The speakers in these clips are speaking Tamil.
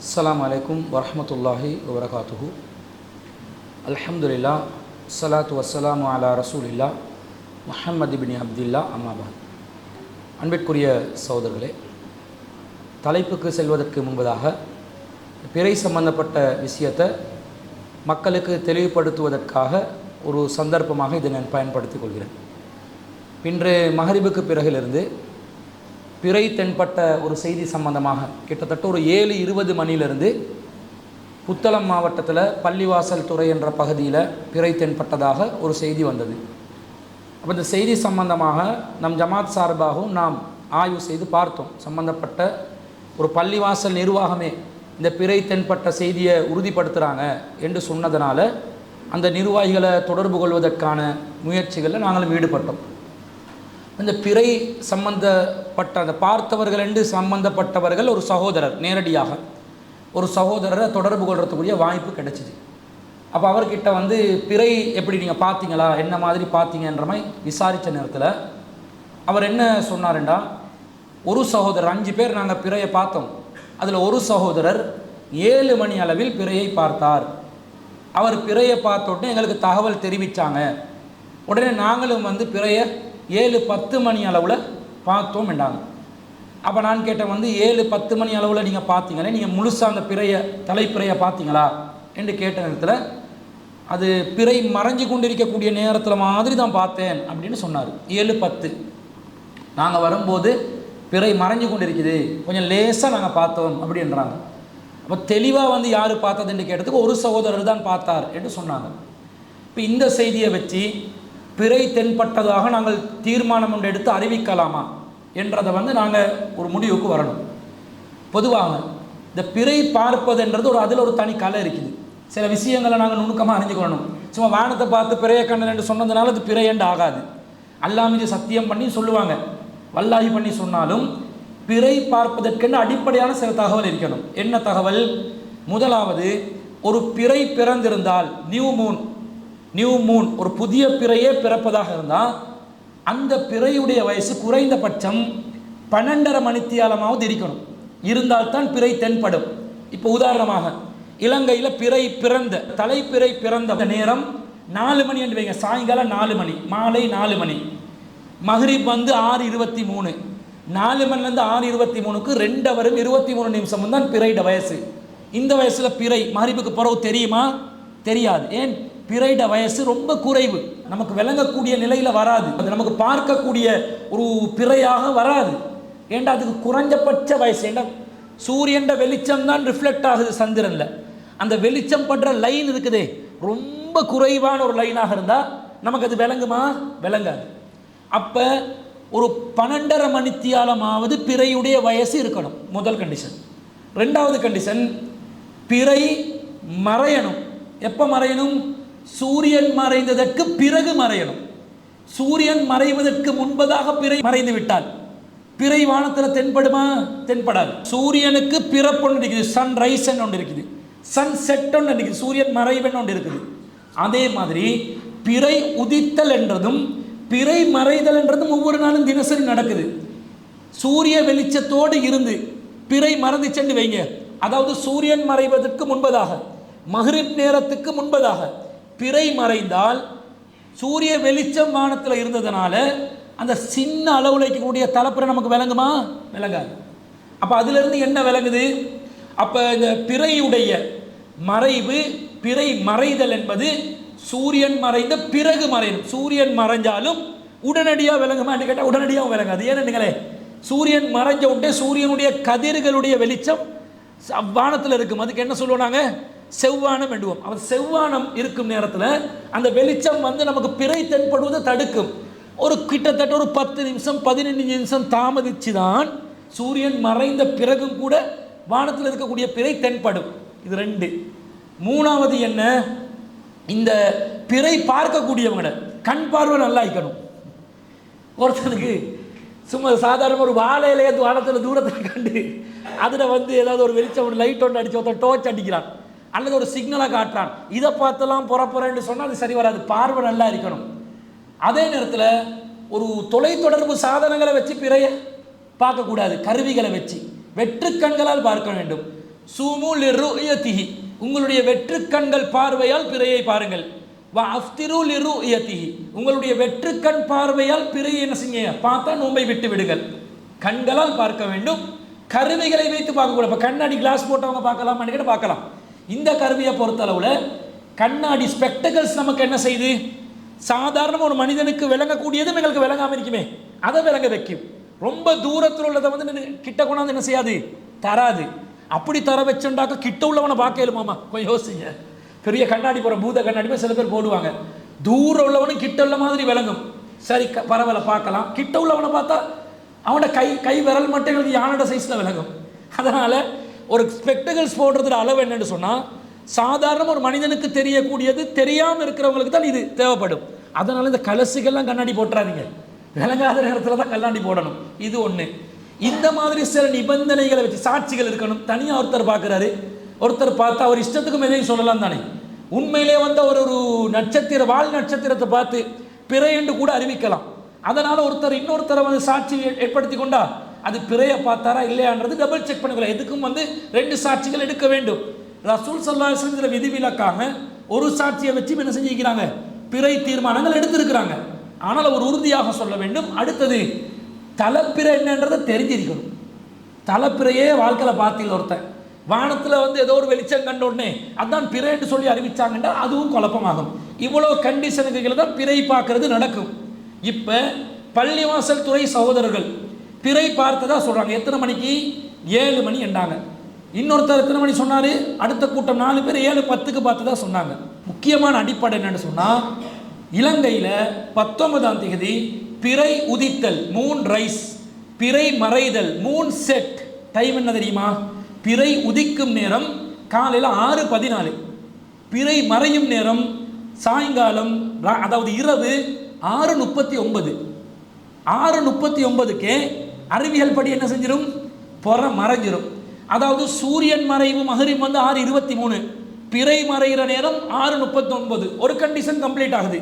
அஸ்ஸலாமு அலைக்கும் வரஹ்மத்துல்லாஹி வபரகாத்துஹு. அல்ஹம்துலில்லாஹ் ஸலாத்து வஸ்ஸலாமு அலா ரசூலில்லாஹ் முஹம்மது இப்னு அப்துல்லா அம்மாபாத். அன்பிற்குரிய சகோதரர்களே, தலைப்புக்கு செல்வதற்கு முன்பதாக பிறை சம்பந்தப்பட்ட விஷயத்தை மக்களுக்கு தெளிவுபடுத்துவதற்காக ஒரு சந்தர்ப்பமாக இதை நான் பயன்படுத்திக் கொள்கிறேன். இன்று மகரிபுக்கு பிறகிலிருந்து பிறை தென்பட்ட ஒரு செய்தி சம்பந்தமாக கிட்டத்தட்ட ஒரு 7:20 மணியிலிருந்து புத்தளம் மாவட்டத்தில் பள்ளிவாசல் துறை என்ற பகுதியில் பிறை தென்பட்டதாக ஒரு செய்தி வந்தது. அப்போ இந்த செய்தி சம்பந்தமாக நம் ஜமாத் சார்பாகவும் நாம் ஆய்வு செய்து பார்த்தோம். சம்பந்தப்பட்ட ஒரு பள்ளிவாசல் நிர்வாகமே இந்த பிறை தென்பட்ட செய்தியை உறுதிப்படுத்துகிறாங்க என்று சொன்னதனால அந்த நிர்வாகிகளை தொடர்பு கொள்வதற்கான முயற்சிகளில் நாங்களும் ஈடுபட்டோம். இந்த பிறை சம்பந்தப்பட்ட அந்த பார்த்தவர்கள் என்று சம்பந்தப்பட்டவர்கள் ஒரு சகோதரர், நேரடியாக ஒரு சகோதரரை தொடர்பு கொள்றதுக்குரிய வாய்ப்பு கிடைச்சிது. அப்போ அவர்கிட்ட பிறை எப்படி நீங்கள் பார்த்தீங்களா, என்ன மாதிரி பார்த்தீங்கன்ற மாதிரி விசாரித்த நேரத்தில் அவர் என்ன சொன்னார்ண்டா, ஒரு சகோதரர் 5 பேர் நாங்கள் பிறையை பார்த்தோம். அதில் ஒரு சகோதரர் 7 மணி அளவில் பிறையை பார்த்தார். அவர் பிறையை பார்த்த உடனே எங்களுக்கு தகவல் தெரிவித்தாங்க. உடனே நாங்களும் பிறையை 7:10 மணி அளவில் பார்த்தோம் என்றாங்க. அப்போ நான் கேட்டேன், 7:10 மணி அளவில் நீங்கள் பார்த்தீங்களே, நீங்கள் முழுசாக அந்த பிறையை தலைப்பிறையை பார்த்தீங்களா என்று கேட்ட நேரத்தில் அது பிறை மறைஞ்சு கொண்டிருக்கக்கூடிய நேரத்தில் மாதிரி தான் பார்த்தேன் அப்படின்னு சொன்னார். 7:10 நாங்கள் வரும்போது பிறை மறைஞ்சு கொண்டிருக்குது, கொஞ்சம் லேசாக நாங்கள் பார்த்தோம் அப்படின்றாங்க. அப்போ தெளிவாக யார் பார்த்ததுன்னு கேட்டதுக்கு ஒரு சகோதரர் தான் பார்த்தார் என்று சொன்னாங்க. இப்போ இந்த செய்தியை வச்சு பிறை தென்பட்டதாக நாங்கள் தீர்மானம் ஒன்று எடுத்து அறிவிக்கலாமா என்றதை நாங்கள் ஒரு முடிவுக்கு வரணும். பொதுவாக இந்த பிறை பார்ப்பதுன்றது அதில் ஒரு தனி கலை இருக்குது. சில விஷயங்களை நாங்கள் நுணுக்கமாக அறிஞ்சுக்கொள்ளணும். சும்மா வானத்தை பார்த்து பிறையை கண்ணன் என்று சொன்னதுனால அது பிறை என்று ஆகாது. அல்லாஹ் மீது சத்தியம் பண்ணி சொல்லுவாங்க, வல்லாஹி பண்ணி சொன்னாலும் பிறை பார்ப்பதற்கென்று அடிப்படையான சில தகவல் இருக்கணும். என்ன தகவல்? முதலாவது, ஒரு பிறை பிறந்திருந்தால் நியூ மூன் ஒரு புதிய பிறையே பிறப்பதாக இருந்தால் அந்த பிறையுடைய வயசு குறைந்தபட்சம் 12.5 மணித்தியாலமாவது இருக்கணும். இருந்தால்தான் பிறை தென்படும். இப்போ உதாரணமாக இலங்கையில் பிறை பிறந்த தலைப்பிறை பிறந்த நேரம் 4 மணி என்று வைங்க. சாயங்காலம் 4 மணி, மாலை 4 மணி. மஹ்ரிப் 6:23. 4 மணிலேருந்து 6:23க்கு 2 ஹவரும் 23 நிமிஷமும் தான் பிறைட வயசு. இந்த வயசில் பிறை மஹ்ரிபுக்கு பிறகு தெரியுமா? தெரியாது. ஏன்? பிறைட வயசு ரொம்ப குறைவு, நமக்கு விளங்கக்கூடிய நிலையில் வராது, அது நமக்கு பார்க்கக்கூடிய ஒரு பிறையாக வராது. ஏண்டா அதுக்கு குறைஞ்சபட்ச வயசு. ஏண்டா சூரியன் வெளிச்சம் தான் ரிஃப்ளெக்ட் ஆகுது சந்திரனில். அந்த வெளிச்சம் படுற லைன் இருக்குதே, ரொம்ப குறைவான ஒரு லைனாக இருந்தால் நமக்கு அது விளங்குமா? விளங்காது. அப்போ ஒரு 12.5 மணித்தியாலமாவது பிறையுடைய வயசு இருக்கணும், முதல் கண்டிஷன். ரெண்டாவது கண்டிஷன், பிறை மறையணும். எப்போ மறையணும்? சூரியன் மறைந்ததற்கு பிறகு மறையணும். சூரியன் மறைவதற்கு முன்பதாக பிறை மறைந்து விட்டால் பிறை வானத்தில் தென்படுமா? தென்படாது. சூரியனுக்கு பிறப்பொன்று இருக்குது, சன் ரைஸ் ஒன்று இருக்குது, சன் செட் ஒன்று இருக்குது, சூரியன் மறைவன் ஒன்று இருக்குது. அதே மாதிரி பிறை உதித்தல் என்றதும் பிறை மறைதல் என்றதும் ஒவ்வொரு நாளும் தினசரி நடக்குது. சூரிய வெளிச்சத்தோடு இருந்து பிறை மறைந்துச்சென்று வைங்க, அதாவது சூரியன் மறைவதற்கு முன்பதாக, மஹ்ரிப் நேரத்துக்கு முன்பதாக பிறை மறைந்தால் சூரிய வெளிச்சம் வானத்தில் இருந்ததுனால அந்த சின்ன அளவில் இருக்கக்கூடிய தலைப்பிறை நமக்கு விளங்குமா? விளங்காது. அப்போ அதிலிருந்து என்ன விளங்குது? அப்போ இந்த பிறையுடைய மறைவு, பிறை மறைதல் என்பது சூரியன் மறைந்த பிறகு மறையணும். சூரியன் மறைஞ்சாலும் உடனடியாக விளங்குமான்னு கேட்டால் உடனடியாக விளங்காது. ஏன்னு, சூரியன் மறைஞ்ச உடனே சூரியனுடைய கதிர்களுடைய வெளிச்சம் வானத்தில் இருக்கும். அதுக்கு என்ன சொல்லுவோம் நாங்கள்? செவ்வானம் என்றுவோம். அவர் செவ்வானம் இருக்கும் நேரத்தில் அந்த வெளிச்சம் நமக்கு பிறை தென்படுவதை தடுக்கும். ஒரு கிட்டத்தட்ட ஒரு 10 நிமிஷம் 15 நிமிஷம் தாமதிச்சு தான் சூரியன் மறைந்த பிறகும் கூட வானத்தில் இருக்கக்கூடிய பிறை தென்படும். இது 2. மூணாவது என்ன? இந்த பிறை பார்க்கக்கூடியவங்க கண் பார்வை நல்லா இருக்கணும். ஒருத்தனுக்கு சும்மா சாதாரண ஒரு வாழையிலேயே வானத்தில் தூரத்தில் கண்டு அதில் ஏதாவது ஒரு வெளிச்சம், ஒரு லைட் ஒன்று அடிச்சு ஒருத்தர் டோர்ச் அடிக்கிறான் அல்லது ஒரு சிக்னலை காட்டுறான், இதை பார்த்தெல்லாம் புறப்புறேன்னு சொன்னால் அது சரி வராது. பார்வை நல்லா இருக்கணும். அதே நேரத்தில் ஒரு தொலைத்தொடர்பு சாதனங்களை வச்சு பிறைய பார்க்கக்கூடாது, கருவிகளை வச்சு வெற்று கண்களால் பார்க்க வேண்டும். சூமு லிருயதிஹி, உங்களுடைய வெற்றுக்கண்கள் பார்வையால் பிறையை பாருங்கள். வ அஃப்திரு லிருயதிஹி, உங்களுடைய வெற்றுக்கண் பார்வையால் பிறையை என்ன செய்யுங்க, பார்த்தா நோன்பை விட்டு விடுங்கள். கண்களால் பார்க்க வேண்டும், கருவிகளை வைத்து பார்க்கக்கூடாது. இப்போ கண்ணாடி கிளாஸ் போட்டவங்க பார்க்கலாமான்னு கேட்டு பார்க்கலாம். இந்த கருவியை பொறுத்தளவில் கண்ணாடி ஸ்பெக்டகல்ஸ் நமக்கு என்ன செய்யுது, சாதாரண ஒரு மனிதனுக்கு விளங்கக்கூடியது எங்களுக்கு விளங்காமல் இருக்குமே, அதை விளங்க வைக்கும். ரொம்ப தூரத்தில் உள்ளதை வந்து கிட்ட கொண்டாந்து என்ன செய்யாது, தராது. அப்படி தர வச்சுண்டாக்க கிட்ட உள்ளவனை பார்க்க இயலுமாமா, கொஞ்சம் யோசிங்க. பெரிய கண்ணாடி போகிற பூத கண்ணாடி சில பேர் போடுவாங்க, தூரம் உள்ளவனும் கிட்ட உள்ள மாதிரி விளங்கும். சரி பரவாயில்ல பார்க்கலாம். கிட்ட உள்ளவனை பார்த்தா அவனோட கை விரல் மட்டும் எங்களுக்கு யானோட சைஸில் விளங்கும். அதனால் ஒரு ஸ்பெக்டகல்ஸ் போடுறதுல அளவு என்னன்னு சொன்னால், சாதாரண ஒரு மனிதனுக்கு தெரியக்கூடியது தெரியாமல் இருக்கிறவங்களுக்கு தான் இது தேவைப்படும். அதனால் இந்த கலசுகள்லாம் கண்ணாடி போட்டுறாதீங்க, விளங்காத நேரத்தில் தான் கண்ணாடி போடணும். இது ஒன்று. இந்த மாதிரி சில நிபந்தனைகளை வச்சு சாட்சிகள் இருக்கணும். தனியாக ஒருத்தர் பார்க்குறாரு, ஒருத்தர் பார்த்தா அவர் இஷ்டத்துக்கும் எதையும் சொல்லலாம் தானே. உண்மையிலே வந்து அவர் ஒரு வால் நட்சத்திரத்தை பார்த்து பிறை என்று கூட அறிவிக்கலாம். அதனால் ஒருத்தர் இன்னொருத்தரை வந்து சாட்சி ஏற்படுத்தி கொண்டா அது பிறையை பார்த்தாரா இல்லையான்றது டபுள் செக் பண்ணிக்கலாம். எதுக்கும் வந்து 2 சாட்சிகள் எடுக்க வேண்டும். ரசூல் ஸல்லல்லாஹு அலைஹி வஸல்லம் விதிவிலக்காக ஒரு சாட்சியை வச்சு என்ன செஞ்சிருக்கிறாங்க, பிறை தீர்மானங்கள் எடுத்திருக்கிறாங்க. ஆனால் அவர் உறுதியாக சொல்ல வேண்டும். அடுத்தது தலைப்பிறை என்னன்றதை தெரிஞ்சிருக்கணும். தலைப்பிறையே வாழ்க்கையில் பார்த்தில ஒருத்தன் வானத்தில் வந்து ஏதோ ஒரு வெளிச்சம் கண்ட உடனே அதான் பிறை என்று சொல்லி அறிவிச்சாங்கன்னா அதுவும் குழப்பமாகும். இவ்வளோ கண்டிஷனுக்கு தான் பிறை பார்க்கறது நடக்கும். இப்போ பள்ளிவாசல் துறை சகோதரர்கள் பிறை பார்த்ததா சொல்கிறாங்க. எத்தனை மணிக்கு? 7 மணி என்றாங்க. இன்னொருத்தர் எத்தனை மணி சொன்னார்? அடுத்த கூட்டம் 4 பேர் 7:10க்கு பார்த்ததா சொன்னாங்க. முக்கியமான அடிப்படை என்னன்னு சொன்னால், இலங்கையில் 19ஆம் தேதி பிறை உதித்தல், மூன் ரைஸ், பிறை மறைதல், மூன் செட். டைம் என்ன தெரியுமா? பிறை உதிக்கும் நேரம் காலையில் 6:14, பிறை மறையும் நேரம் சாயங்காலம், அதாவது இரவு 6:39. 6:39க்கே அறிவியல் படி என்ன செஞ்சிடும்? புற மறைஞ்சிடும். அதாவது சூரியன் மறைவு மகரிப் வந்து 6:23, பிறை மறைகிற நேரம் 6:39. ஒரு கண்டிஷன் கம்ப்ளீட் ஆகுது.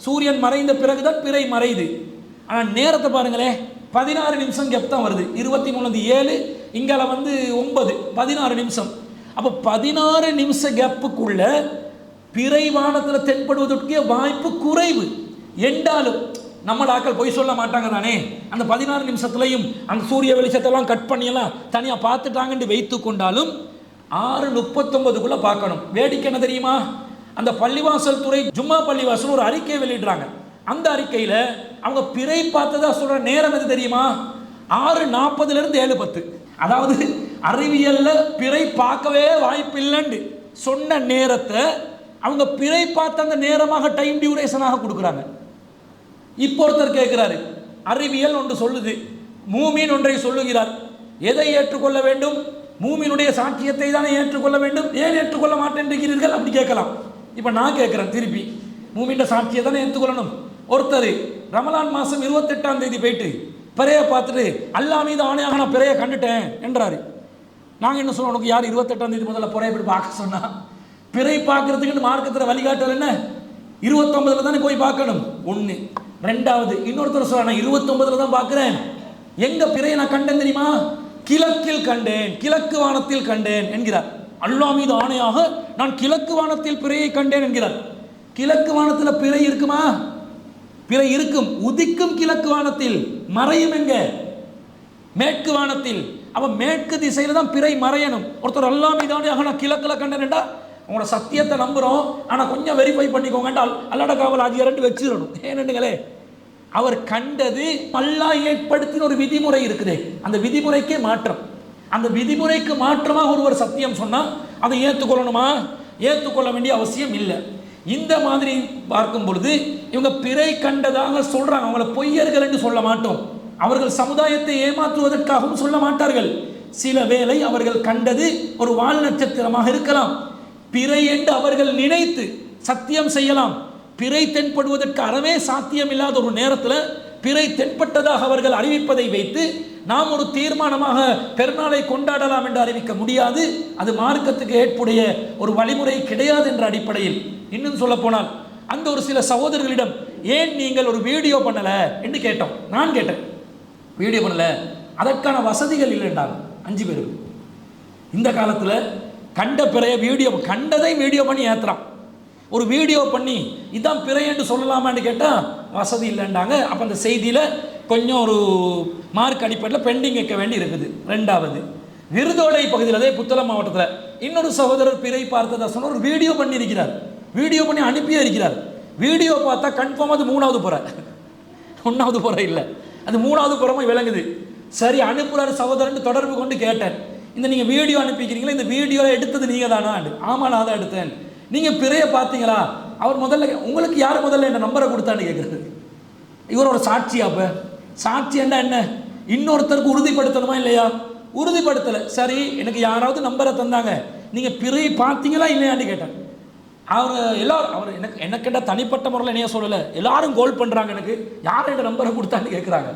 சூரியன் மறைந்த பிறகுதான் பிறை மறையுது. ஆனால் நேரத்தை பாருங்களேன், 16 நிமிஷம் கேப் தான் வருது. 23:07, இங்கால வந்து 9, 16 நிமிஷம். அப்போ 16 நிமிஷ கேப்புக்குள்ள பிறை வானத்தில் தென்படுவதற்கு வாய்ப்பு குறைவு. என்றாலும் நம்மளாக்கள் பொய் சொல்ல மாட்டாங்க தானே. அந்த 16 நிமிஷத்துலையும் அந்த சூரிய வெளிச்சத்தெல்லாம் கட் பண்ணியெல்லாம் தனியாக பார்த்துட்டாங்கன்னு வைத்து கொண்டாலும் 6:39க்குள்ளே பார்க்கணும். வேடிக்கை என்ன தெரியுமா? அந்த பள்ளிவாசல் துறை ஜும்மா பள்ளிவாசல் ஒரு அறிக்கை வெளியிடுறாங்க. அந்த அறிக்கையில் அவங்க பிறை பார்த்ததா சொல்கிற நேரம் எது தெரியுமா? 6:40லேருந்து 7:10. அதாவது அறிவியலில் பிறை பார்க்கவே வாய்ப்பு இல்லைன்னு சொன்ன நேரத்தை அவங்க பிறை பார்த்த அந்த நேரமாக டைம் டியூரேஷனாக கொடுக்குறாங்க. இப்போ ஒருத்தர் கேட்குறாரு, அறிவியல் ஒன்று சொல்லுது, மூமின் ஒன்றை சொல்லுகிறார், எதை ஏற்றுக்கொள்ள வேண்டும்? மூமினுடைய சாட்சியத்தை தானே ஏற்றுக்கொள்ள வேண்டும், ஏன் ஏற்றுக்கொள்ள மாட்டேன்றீர்கள்? அப்படி கேட்கலாம். இப்போ நான் கேட்குறேன் திருப்பி, மூமின் சாட்சியை தானே ஏற்றுக்கொள்ளணும். ஒருத்தர் ரமலான் மாதம் 28ஆம் தேதி போயிட்டு பிறையை பார்த்துட்டு அல்லாஹ் மீது ஆணையாக நான் பிறையை கண்டுட்டேன் என்றாரு. நாங்கள் என்ன சொல்லுவோம், உனக்கு யார் 28ஆம் தேதி முதல்ல பிறையை போய் பார்க்க சொன்னா? பிறை பார்க்கறதுக்கு மார்க்கத்தில் வழிகாட்டல் என்ன? 29ல் தானே போய் பார்க்கணும். ஒன்று. ரெண்டாவது, இன்னொருத்தர் சொல்ல, நான் 29ல் தான் பார்க்குறேன், எங்க பிறையை நான் கண்டேன் தெரியுமா? கிழக்கில் கண்டேன், கிழக்கு வானத்தில் கண்டேன் என்கிறார். அல்லாஹ் மீது ஆணையாக நான் கிழக்கு வானத்தில் பிறையை கண்டேன் என்கிறார். கிழக்கு வானத்தில் பிறை இருக்குமா? பிறை இருக்கும், உதிக்கும் கிழக்கு வானத்தில், மறையும் எங்க? மேற்கு வானத்தில். அப்ப மேற்கு திசையில தான் பிறை மறையணும். ஒருத்தர் அல்லாஹ் மீது ஆணையாக நான் கிழக்கில் கண்டேன்டா, உங்களோட சத்தியத்தை நம்புகிறோம், ஆனால் கொஞ்சம் வெரிஃபை பண்ணிக்கோங்க, அல்லாட காவல் ஆஜியரண்டு வச்சிடணும். ஏனென்றுங்களே, அவர் கண்டது அல்லாஹ் ஏற்படுத்தின ஒரு விதிமுறை இருக்குது, அந்த விதிமுறைக்கே மாற்றம். அந்த விதிமுறைக்கு மாற்றமாக ஒருவர் சத்தியம் சொன்னால் அதை ஏற்றுக்கொள்ளணுமா? ஏற்றுக்கொள்ள வேண்டிய அவசியம் இல்லை. இந்த மாதிரி பார்க்கும் பொழுது இவங்க பிறை கண்டதாக சொல்றாங்க. அவங்கள பொய்யர்கள் என்று சொல்ல மாட்டோம், அவர்கள் சமுதாயத்தை ஏமாற்றுவதற்காகவும் சொல்ல மாட்டார்கள். சில வேளை அவர்கள் கண்டது ஒரு வால் நட்சத்திரமாக இருக்கலாம், பிறை என்று அவர்கள் நினைத்து சத்தியம் செய்யலாம். பிறை தென்படுவதற்கு அறவே சாத்தியம் இல்லாத ஒரு நேரத்தில் பிறை தென்பட்டதாக அவர்கள் அறிவிப்பதை வைத்து நாம் ஒரு தீர்மானமாக பெருநாளை கொண்டாடலாம் என்று அறிவிக்க முடியாது. அது மார்க்கத்துக்கு ஏற்புடைய ஒரு வழிமுறை கிடையாது என்ற அடிப்படையில். இன்னும் சொல்ல போனால், அந்த ஒரு சில சகோதரர்களிடம் ஏன் நீங்கள் ஒரு வீடியோ பண்ணலை என்று கேட்டோம். நான் கேட்டேன், வீடியோ பண்ணல, அதற்கான வசதிகள் இல்லை என்றாங்க 5 பேருக்கு. இந்த காலத்தில் கண்ட பிறைய வீடியோ கண்டதை வீடியோ பண்ணி ஏற்றுறான். ஒரு வீடியோ பண்ணி இதான் பிறையன்னு சொல்லலாமான்னு கேட்டால் வசதி இல்லைண்டாங்க. அப்போ அந்த செய்தியில் கொஞ்சம் ஒரு மார்க் அடிப்படையில் பெண்டிங் வைக்க வேண்டி இருக்குது. ரெண்டாவது, விருதோடை பகுதியில், அதே புத்தளம் மாவட்டத்தில் இன்னொரு சகோதரர் பிறை பார்த்ததா சொன்ன ஒரு வீடியோ பண்ணியிருக்கிறார். வீடியோ பண்ணி அனுப்பியே இருக்கிறார். வீடியோ பார்த்தா கன்ஃபார்ம் அது 3வது புறை, 1வது புறை இல்லை, அது 3வது புறமா விளங்குது. சரி, அனுப்புகிறார் சகோதரன் தொடர்பு கொண்டு கேட்டேன், இந்த நீங்கள் வீடியோ அனுப்பிக்கிறீங்களா, இந்த வீடியோவில் எடுத்தது நீங்கள் தானா? ஆமாம், நான் தான் எடுத்தேன். நீங்கள் பிறைய பார்த்தீங்களா? அவர் முதல்ல உங்களுக்கு யார் முதல்ல என்ன நம்பரை கொடுத்தான்னு கேட்குறது. இவரோட சாட்சியா? அப்போ சாட்சி என்ன இன்னொருத்தருக்கு உறுதிப்படுத்தணுமா இல்லையா? உறுதிப்படுத்தலை. சரி, எனக்கு யாராவது நம்பரை தந்தாங்க, நீங்கள் பிறை பார்த்தீங்களா இல்லையான்னு கேட்டேன். அவர் எனக்கு கேட்ட தனிப்பட்ட முறையில் என்னைய சொல்லலை, எல்லாரும் கோல் பண்ணுறாங்க, எனக்கு யார் என்ற நம்பரை கொடுத்தான்னு கேட்குறாங்க.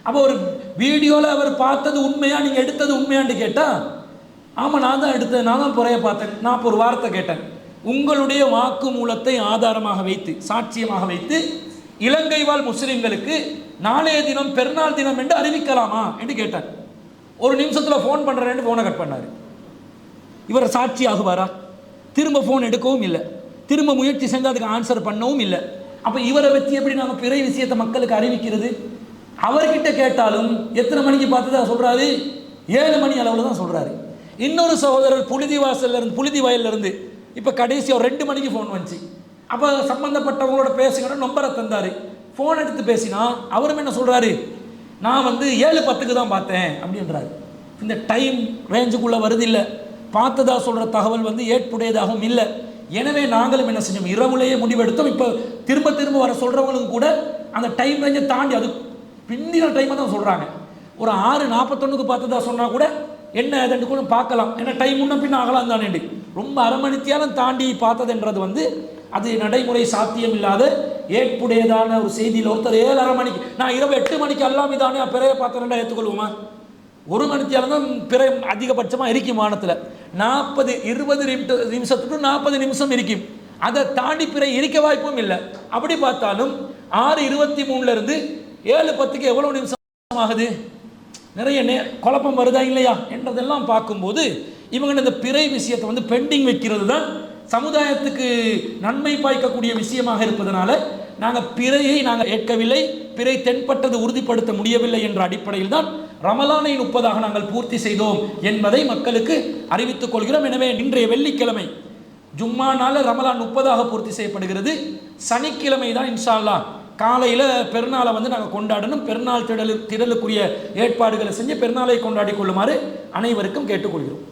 அப்போ ஒரு வீடியோவில் அவர் பார்த்தது உண்மையா, நீங்கள் எடுத்தது உண்மையான்னு கேட்டால் ஆமாம் நான் தான் எடுத்தேன், நான் தான் புறைய பார்த்தேன். நான் இப்போ ஒரு வார்த்தை கேட்டேன், உங்களுடைய வாக்கு மூலத்தை ஆதாரமாக வைத்து சாட்சியமாக வைத்து இலங்கை வாழ் முஸ்லிம்களுக்கு நாளைய தினம் பெருநாள் தினம் என்று அறிவிக்கலாமா என்று கேட்டார். ஒரு நிமிஷத்தில் ஃபோன் பண்ணுறேன்னு ஃபோனை கட் பண்ணார். இவர் சாட்சி ஆகுவாரா? திரும்ப ஃபோன் எடுக்கவும் இல்லை, திரும்ப முயற்சி செஞ்சு அதுக்கு ஆன்சர் பண்ணவும் இல்லை. அப்போ இவரை வச்சு எப்படி நாங்கள் பிறை விஷயத்தை மக்களுக்கு அறிவிக்கிறது? அவர்கிட்ட கேட்டாலும் எத்தனை மணிக்கு பார்த்ததா சொல்கிறாரு? 7 மணி அளவில் தான் சொல்கிறாரு. இன்னொரு சகோதரர் புழுதி வயல்லேருந்து இப்போ கடைசி ஒரு 2 மணிக்கு ஃபோன் வந்துச்சு. அப்போ சம்மந்தப்பட்டவங்களோட பேசுகிற நம்பரை தந்தார். ஃபோன் எடுத்து பேசினா அவரும் என்ன சொல்கிறாரு, நான் 7:10க்கு தான் பார்த்தேன் அப்படின்றாரு. இந்த டைம் ரேஞ்சுக்குள்ளே வருது இல்லை, பார்த்ததா சொல்கிற தகவல் ஏற்புடையதாகவும் இல்லை. எனவே நாங்களும் என்ன செஞ்சோம், இரவுலேயே முடிவெடுத்தோம். இப்போ திரும்ப திரும்ப வர சொல்கிறவங்களுக்கு கூட அந்த டைம் ரேஞ்சை தாண்டி அது பின்னின டைமை தான் சொல்கிறாங்க. ஒரு 6:41க்கு பார்த்ததா சொன்னால் கூட என்ன ஏதென்று கூட பார்க்கலாம், ஏன்னா டைம் முன்ன பின்ன ஆகலாம் தானே. ரொம்ப அரை மணித்தியாலும் தாண்டி பார்த்ததுன்றது அது நடைமுறை சாத்தியம் இல்லாத ஏற்புடையதான ஒரு செய்தியில் ஒருத்தர் 7:30 மணிக்கு, நான் இரவு 8 மணிக்கு எல்லாம் இதானே பிறைய பார்த்தேன்டா ஏற்றுக்கொள்வோமா? 1 மணித்தியாலும் தான் பிறை அதிகபட்சமாக இருக்கும் வானத்தில். 20 நிமிஷத்துக்கு 40 நிமிஷம் இருக்கும். அதை தாண்டி பிறை இருக்க வாய்ப்பும் இல்லை. அப்படி பார்த்தாலும் 6:23 7:10க்கு எவ்வளோ நிமிஷம் ஆகுது? நிறைய குழப்பம் வருதா இல்லையா என்றதெல்லாம் பார்க்கும்போது இவங்க இந்த பிறை விஷயத்தை பெண்டிங் வைக்கிறது தான் சமுதாயத்துக்கு நன்மை பாய்க்கக்கூடிய விஷயமாக இருப்பதனால நாங்கள் பிறையை ஏற்கவில்லை, பிறை தென்பட்டது உறுதிப்படுத்த முடியவில்லை என்ற அடிப்படையில் தான் ரமலானை 30ஆக நாங்கள் பூர்த்தி செய்தோம் என்பதை மக்களுக்கு அறிவித்துக் கொள்கிறோம். எனவே இன்றைய வெள்ளிக்கிழமை ஜும்மா நாள் ரமலான் 30ஆக பூர்த்தி செய்யப்படுகிறது. சனிக்கிழமை தான் இன்ஷா அல்லாஹ் காலையில் பெருநாளை நாங்கள் கொண்டாடணும். பெருநாள் திடலுக்குரிய ஏற்பாடுகளை செஞ்சு பெருநாளை கொண்டாடி கொள்ளுமாறு அனைவருக்கும் கேட்டுக்கொள்கிறோம்.